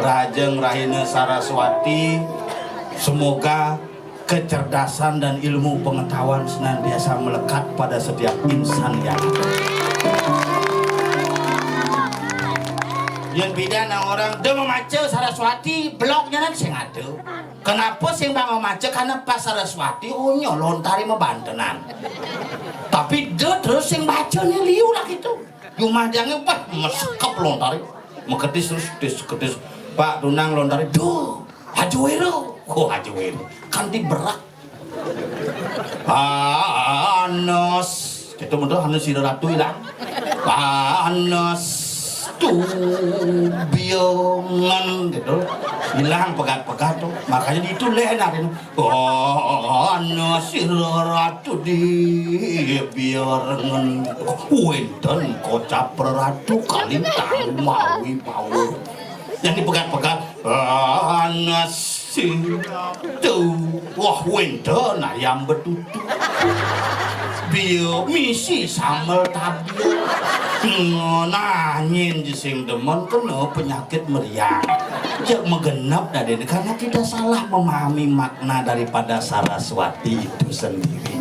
Rajeng Rahina Saraswati, semoga kecerdasan dan ilmu pengetahuan senantiasa melekat pada setiap insan yang ada. Yang bidana orang dia memaca Saraswati blognya nanti sing ada. Kenapa sing bang memaca? Karena pas Saraswati onyo lontari membantenan. Tapi dia terus sing bacanya liu lah gitu. Yumadangnya pas mesekap lontari, mengetis terus ketis. Pak Tunang lontari, duh, hajuwero, hajuwero, kanti berak. Panas, gitu betul Hanes si ratu hilang. Panas. Biangan gitu hilang pegat-pegat tuh makanya ditulis nasir ratu di biarangan wenten kocap ratu kali tahu mawi power yang dipegat-pegat nasir tuh wah wenten ayam betutu bio misi sambal tabi nanyin sing demen kena penyakit meriang jak menggenap dari karena tidak salah memahami makna daripada Saraswati itu sendiri.